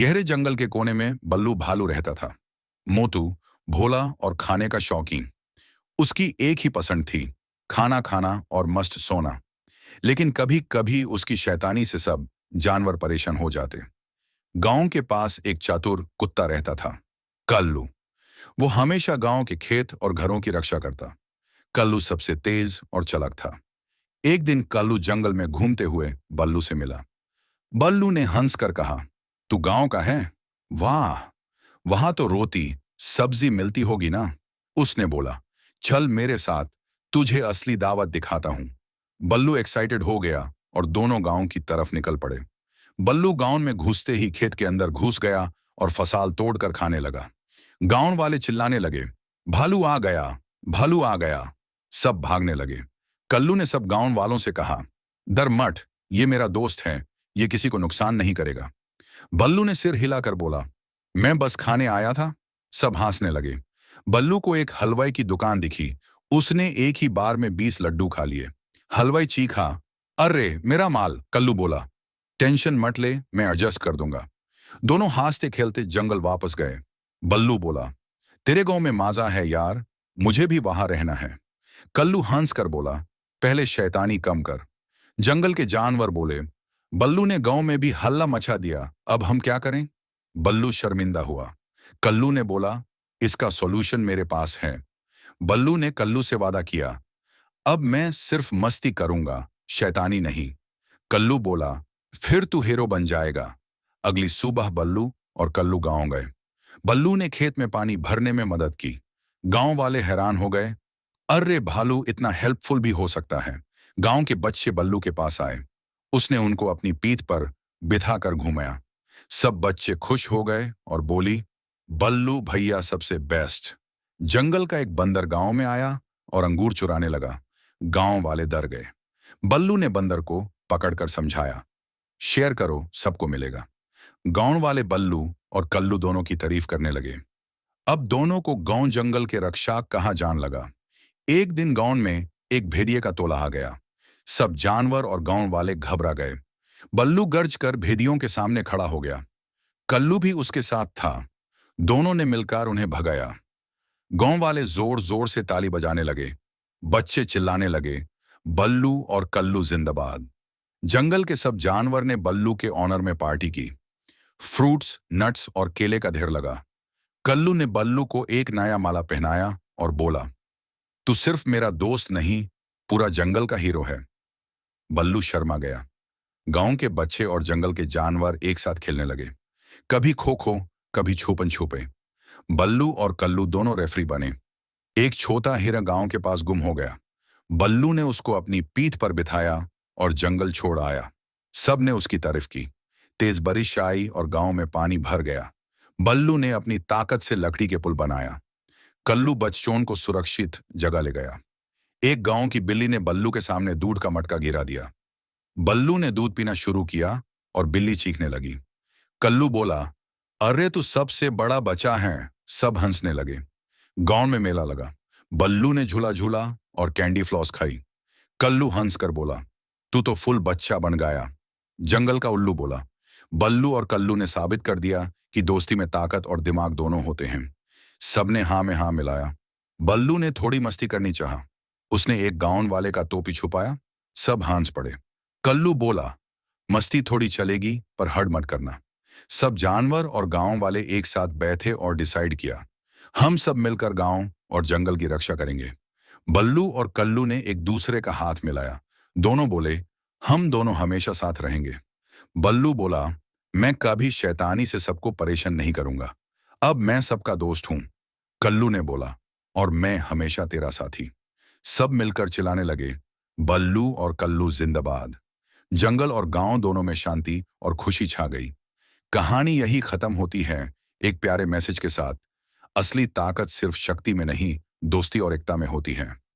गहरे जंगल के कोने में बल्लू भालू रहता था। मोटू, भोला और खाने का शौकीन। उसकी एक ही पसंद थी, खाना खाना और मस्त सोना। लेकिन कभी कभी उसकी शैतानी से सब जानवर परेशान हो जाते। गांव के पास एक चतुर कुत्ता रहता था, कल्लू। वो हमेशा गांव के खेत और घरों की रक्षा करता। कल्लू सबसे तेज और चालाक था। एक दिन कल्लू जंगल में घूमते हुए बल्लू से मिला। बल्लू ने हंसकर कहा, तू गांव का है? वाह, वहां तो रोटी सब्जी मिलती होगी ना। उसने बोला, चल मेरे साथ, तुझे असली दावत दिखाता हूं। बल्लू एक्साइटेड हो गया और दोनों गांव की तरफ निकल पड़े। बल्लू गांव में घुसते ही खेत के अंदर घुस गया और फसल तोड़कर खाने लगा। गांव वाले चिल्लाने लगे, भालू आ गया, भालू आ गया। सब भागने लगे। कल्लू ने सब गांव वालों से कहा, डर मत, ये मेरा दोस्त है, ये किसी को नुकसान नहीं करेगा। बल्लू ने सिर हिलाकर बोला, मैं बस खाने आया था। सब हंसने लगे। बल्लू को एक हलवाई की दुकान दिखी। उसने एक ही बार में 20 लड्डू खा लिए। हलवाई चीखा, अरे मेरा माल। कल्लू बोला, टेंशन मत ले, मैं एडजस्ट कर दूंगा। दोनों हंसते खेलते जंगल वापस गए। बल्लू बोला, तेरे गांव में मजा है यार, मुझे भी वहां रहना है। कल्लू हंस कर बोला, पहले शैतानी कम कर। जंगल के जानवर बोले, बल्लू ने गांव में भी हल्ला मचा दिया, अब हम क्या करें? बल्लू शर्मिंदा हुआ। कल्लू ने बोला, इसका सॉल्यूशन मेरे पास है। बल्लू ने कल्लू से वादा किया, अब मैं सिर्फ मस्ती करूंगा, शैतानी नहीं। कल्लू बोला, फिर तू हीरो बन जाएगा। अगली सुबह बल्लू और कल्लू गांव गए। बल्लू ने खेत में पानी भरने में मदद की। गांव वाले हैरान हो गए, अरे भालू इतना हेल्पफुल भी हो सकता है। गांव के बच्चे बल्लू के पास आए। उसने उनको अपनी पीठ पर बिठाकर घुमाया। सब बच्चे खुश हो गए और बोली, बल्लू भैया सबसे बेस्ट। जंगल का एक बंदर गांव में आया और अंगूर चुराने लगा। गांव वाले डर गए। बल्लू ने बंदर को पकड़कर समझाया, शेयर करो, सबको मिलेगा। गांव वाले बल्लू और कल्लू दोनों की तारीफ करने लगे। अब दोनों को गांव जंगल के रक्षक कहा जान लगा। एक दिन गांव में एक भेड़िए का टोला आ गया। सब जानवर और गांव वाले घबरा गए। बल्लू गर्ज कर भेड़ियों के सामने खड़ा हो गया। कल्लू भी उसके साथ था। दोनों ने मिलकर उन्हें भगाया। गांव वाले जोर जोर से ताली बजाने लगे। बच्चे चिल्लाने लगे, बल्लू और कल्लू जिंदाबाद। जंगल के सब जानवर ने बल्लू के ऑनर में पार्टी की। फ्रूट्स, नट्स और केले का ढेर लगा। कल्लू ने बल्लू को एक नया माला पहनाया और बोला, तू सिर्फ मेरा दोस्त नहीं, पूरा जंगल का हीरो है। बल्लू शर्मा गया। गांव के बच्चे और जंगल के जानवर एक साथ खेलने लगे, कभी खो खो, कभी छुपन छुपे। बल्लू और कल्लू दोनों रेफरी बने। एक छोटा हिरण गांव के पास गुम हो गया। बल्लू ने उसको अपनी पीठ पर बिठाया और जंगल छोड़ आया। सब ने उसकी तारीफ की। तेज बारिश आई और गांव में पानी भर गया। बल्लू ने अपनी ताकत से लकड़ी के पुल बनाया। कल्लू बच्चों को सुरक्षित जगह ले गया। एक गांव की बिल्ली ने बल्लू के सामने दूध का मटका गिरा दिया। बल्लू ने दूध पीना शुरू किया और बिल्ली चीखने लगी। कल्लू बोला, अरे तू सबसे बड़ा बचा है। सब हंसने लगे। गांव में मेला लगा। बल्लू ने झूला झूला और कैंडी फ्लॉस खाई। कल्लू हंसकर बोला, तू तो फुल बच्चा बन गया। जंगल का उल्लू बोला, बल्लू और कल्लू ने साबित कर दिया कि दोस्ती में ताकत और दिमाग दोनों होते हैं। सबने हाँ में हाँ मिलाया। बल्लू ने थोड़ी मस्ती करनी चाहा। उसने एक गांव वाले का टोपी छुपाया। सब हंस पड़े। कल्लू बोला, मस्ती थोड़ी चलेगी पर हड़ मत करना। सब जानवर और गांव वाले एक साथ बैठे और डिसाइड किया, हम सब मिलकर गांव और जंगल की रक्षा करेंगे। बल्लू और कल्लू ने एक दूसरे का हाथ मिलाया। दोनों बोले, हम दोनों हमेशा साथ रहेंगे। बल्लू बोला, मैं कभी शैतानी से सबको परेशान नहीं करूंगा, अब मैं सबका दोस्त हूं। कल्लू ने बोला, और मैं हमेशा तेरा साथी। सब मिलकर चिल्लाने लगे, बल्लू और कल्लू जिंदाबाद। जंगल और गांव दोनों में शांति और खुशी छा गई। कहानी यही खत्म होती है, एक प्यारे मैसेज के साथ। असली ताकत सिर्फ शक्ति में नहीं, दोस्ती और एकता में होती है।